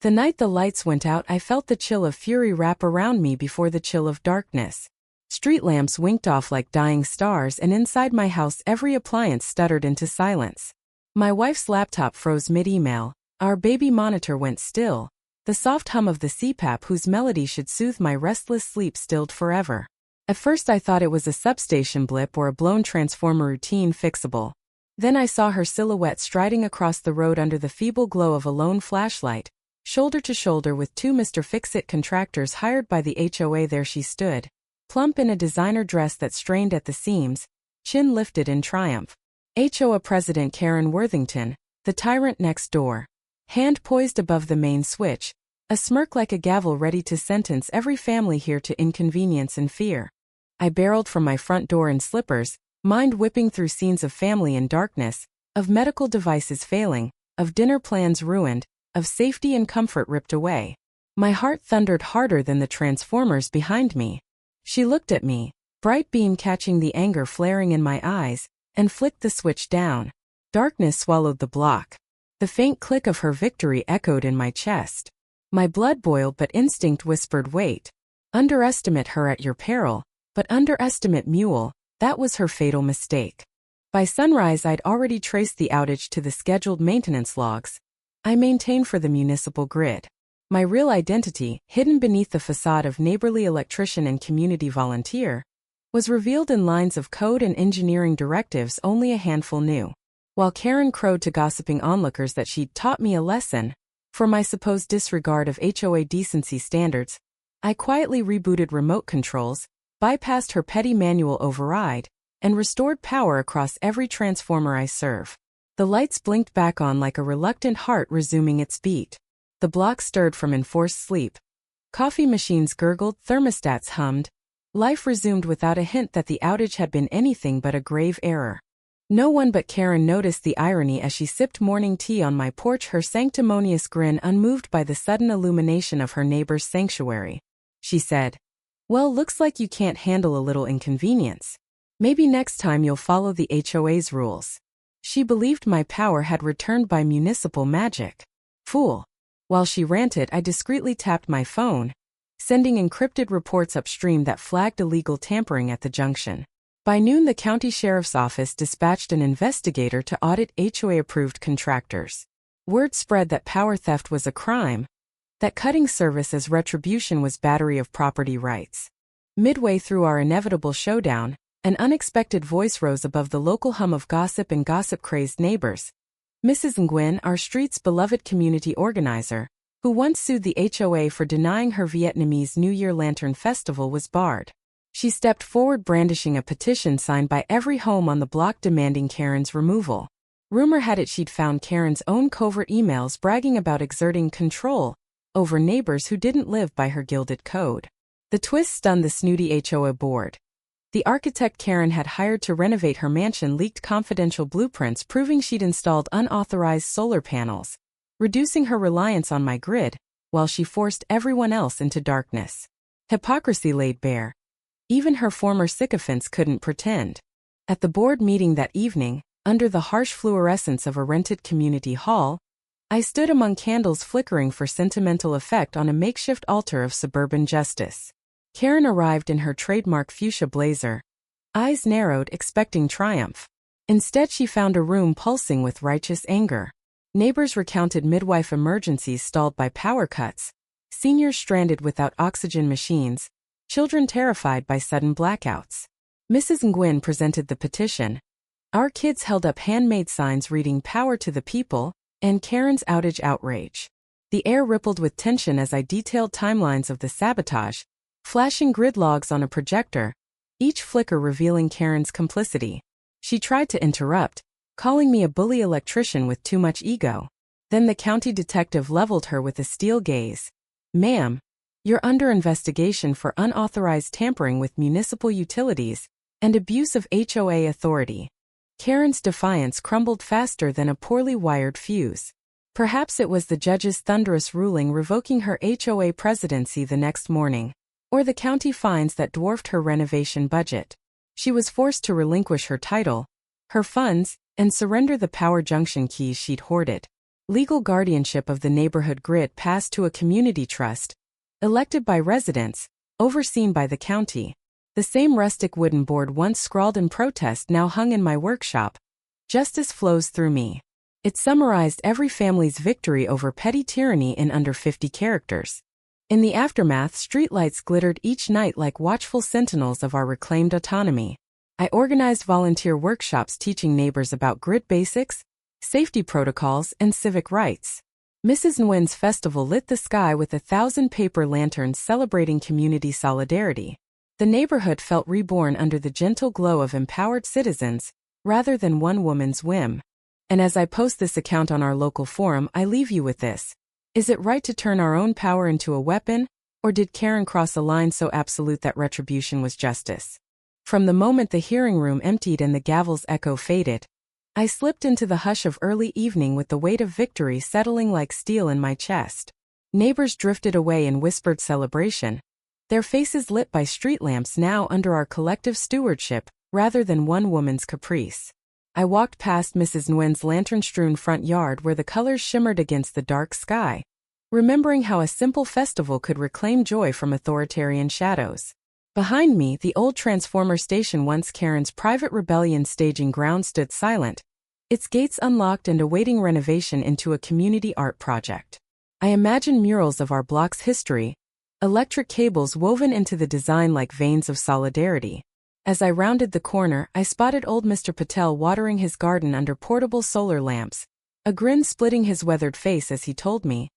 The night the lights went out, I felt the chill of fury wrap around me before the chill of darkness. Street lamps winked off like dying stars, and inside my house every appliance stuttered into silence. My wife's laptop froze mid-email, our baby monitor went still, the soft hum of the CPAP whose melody should soothe my restless sleep stilled forever. At first I thought it was a substation blip or a blown transformer routine fixable. Then I saw her silhouette striding across the road under the feeble glow of a lone flashlight, shoulder to shoulder with two Mr. Fix-It contractors hired by the HOA. There she stood, plump in a designer dress that strained at the seams, chin lifted in triumph. HOA President Karen Worthington, the tyrant next door. Hand poised above the main switch, a smirk like a gavel ready to sentence every family here to inconvenience and fear. I barreled from my front door in slippers, mind whipping through scenes of family in darkness, of medical devices failing, of dinner plans ruined, of safety and comfort ripped away. My heart thundered harder than the transformers behind me. She looked at me, bright beam catching the anger flaring in my eyes, and flicked the switch down. Darkness swallowed the block. The faint click of her victory echoed in my chest. My blood boiled, but instinct whispered, wait. Underestimate her at your peril, but underestimate Mule, that was her fatal mistake. By sunrise I'd already traced the outage to the scheduled maintenance logs I maintain for the municipal grid. My real identity, hidden beneath the facade of neighborly electrician and community volunteer, was revealed in lines of code and engineering directives only a handful knew. While Karen crowed to gossiping onlookers that she'd taught me a lesson for my supposed disregard of HOA decency standards, I quietly rebooted remote controls, bypassed her petty manual override, and restored power across every transformer I serve. The lights blinked back on like a reluctant heart resuming its beat. The block stirred from enforced sleep. Coffee machines gurgled, thermostats hummed. Life resumed without a hint that the outage had been anything but a grave error. No one but Karen noticed the irony as she sipped morning tea on my porch, her sanctimonious grin unmoved by the sudden illumination of her neighbor's sanctuary. She said, well, looks like you can't handle a little inconvenience. Maybe next time you'll follow the HOA's rules. She believed my power had returned by municipal magic. Fool. While she ranted, I discreetly tapped my phone, sending encrypted reports upstream that flagged illegal tampering at the junction. By noon, the county sheriff's office dispatched an investigator to audit HOA-approved contractors. Word spread that power theft was a crime, that cutting service as retribution was battery of property rights. Midway through our inevitable showdown, an unexpected voice rose above the local hum of gossip and gossip-crazed neighbors. Mrs. Nguyen, our street's beloved community organizer, who once sued the HOA for denying her Vietnamese New Year Lantern Festival, was barred. She stepped forward brandishing a petition signed by every home on the block demanding Karen's removal. Rumor had it she'd found Karen's own covert emails bragging about exerting control over neighbors who didn't live by her gilded code. The twist stunned the snooty HOA board. The architect Karen had hired to renovate her mansion leaked confidential blueprints proving she'd installed unauthorized solar panels, reducing her reliance on my grid, while she forced everyone else into darkness. Hypocrisy laid bare. Even her former sycophants couldn't pretend. At the board meeting that evening, under the harsh fluorescence of a rented community hall, I stood among candles flickering for sentimental effect on a makeshift altar of suburban justice. Karen arrived in her trademark fuchsia blazer, eyes narrowed, expecting triumph. Instead, she found a room pulsing with righteous anger. Neighbors recounted midwife emergencies stalled by power cuts, seniors stranded without oxygen machines, children terrified by sudden blackouts. Mrs. Nguyen presented the petition. Our kids held up handmade signs reading "Power to the People" and Karen's outage outrage. The air rippled with tension as I detailed timelines of the sabotage, flashing grid logs on a projector, each flicker revealing Karen's complicity. She tried to interrupt, calling me a bully electrician with too much ego. Then the county detective leveled her with a steel gaze. Ma'am, you're under investigation for unauthorized tampering with municipal utilities and abuse of HOA authority. Karen's defiance crumbled faster than a poorly wired fuse. Perhaps it was the judge's thunderous ruling revoking her HOA presidency the next morning, or the county fines that dwarfed her renovation budget. She was forced to relinquish her title, her funds, and surrender the power junction keys she'd hoarded. Legal guardianship of the neighborhood grid passed to a community trust, elected by residents, overseen by the county. The same rustic wooden board once scrawled in protest now hung in my workshop. Justice flows through me. It summarized every family's victory over petty tyranny in under 50 characters. In the aftermath, streetlights glittered each night like watchful sentinels of our reclaimed autonomy. I organized volunteer workshops teaching neighbors about grid basics, safety protocols, and civic rights. Mrs. Nguyen's festival lit the sky with 1,000 paper lanterns celebrating community solidarity. The neighborhood felt reborn under the gentle glow of empowered citizens, rather than one woman's whim. And as I post this account on our local forum, I leave you with this. Is it right to turn our own power into a weapon, or did Karen cross a line so absolute that retribution was justice? From the moment the hearing room emptied and the gavel's echo faded, I slipped into the hush of early evening with the weight of victory settling like steel in my chest. Neighbors drifted away in whispered celebration, their faces lit by street lamps now under our collective stewardship, rather than one woman's caprice. I walked past Mrs. Nguyen's lantern-strewn front yard where the colors shimmered against the dark sky, remembering how a simple festival could reclaim joy from authoritarian shadows. Behind me, the old transformer station, once Karen's private rebellion staging ground, stood silent, its gates unlocked and awaiting renovation into a community art project. I imagined murals of our block's history, electric cables woven into the design like veins of solidarity. As I rounded the corner, I spotted old Mr. Patel watering his garden under portable solar lamps, a grin splitting his weathered face as he told me,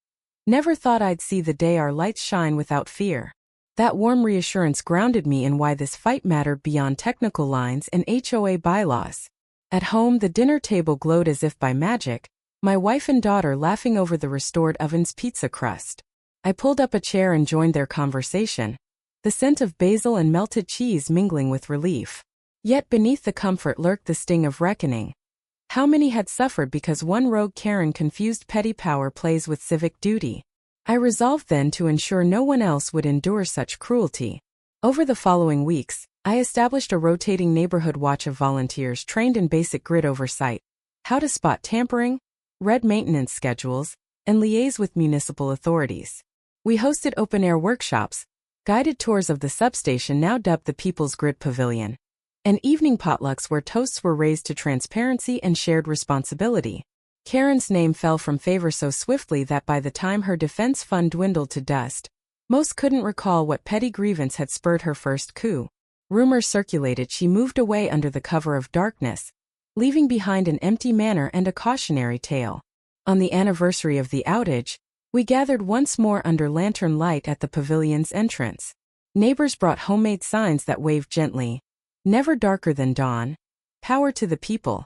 "Never thought I'd see the day our lights shine without fear." That warm reassurance grounded me in why this fight mattered beyond technical lines and HOA bylaws. At home, the dinner table glowed as if by magic, my wife and daughter laughing over the restored oven's pizza crust. I pulled up a chair and joined their conversation, the scent of basil and melted cheese mingling with relief. Yet beneath the comfort lurked the sting of reckoning. How many had suffered because one rogue Karen confused petty power plays with civic duty? I resolved then to ensure no one else would endure such cruelty. Over the following weeks, I established a rotating neighborhood watch of volunteers trained in basic grid oversight, how to spot tampering, read maintenance schedules, and liaise with municipal authorities. We hosted open-air workshops, guided tours of the substation now dubbed the People's Grid Pavilion, and evening potlucks where toasts were raised to transparency and shared responsibility. Karen's name fell from favor so swiftly that by the time her defense fund dwindled to dust, most couldn't recall what petty grievance had spurred her first coup. Rumors circulated she moved away under the cover of darkness, leaving behind an empty manor and a cautionary tale. On the anniversary of the outage, we gathered once more under lantern light at the pavilion's entrance. Neighbors brought homemade signs that waved gently, "Never darker than dawn. Power to the people."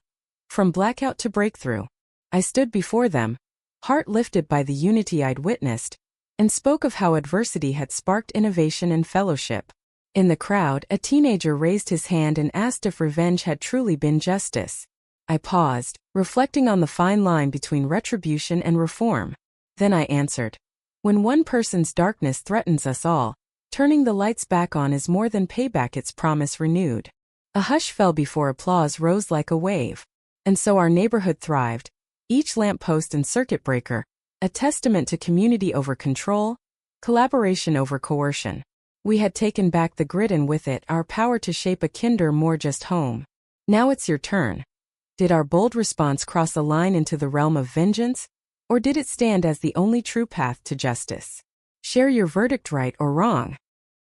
From blackout to breakthrough, I stood before them, heart lifted by the unity I'd witnessed, and spoke of how adversity had sparked innovation and fellowship. In the crowd, a teenager raised his hand and asked if revenge had truly been justice. I paused, reflecting on the fine line between retribution and reform. Then I answered, "When one person's darkness threatens us all, turning the lights back on is more than payback." Its promise renewed. A hush fell before applause rose like a wave. And so our neighborhood thrived, each lamppost and circuit breaker, a testament to community over control, collaboration over coercion. We had taken back the grid and with it our power to shape a kinder, more just home. Now it's your turn. Did our bold response cross a line into the realm of vengeance? Or did it stand as the only true path to justice? Share your verdict, right or wrong.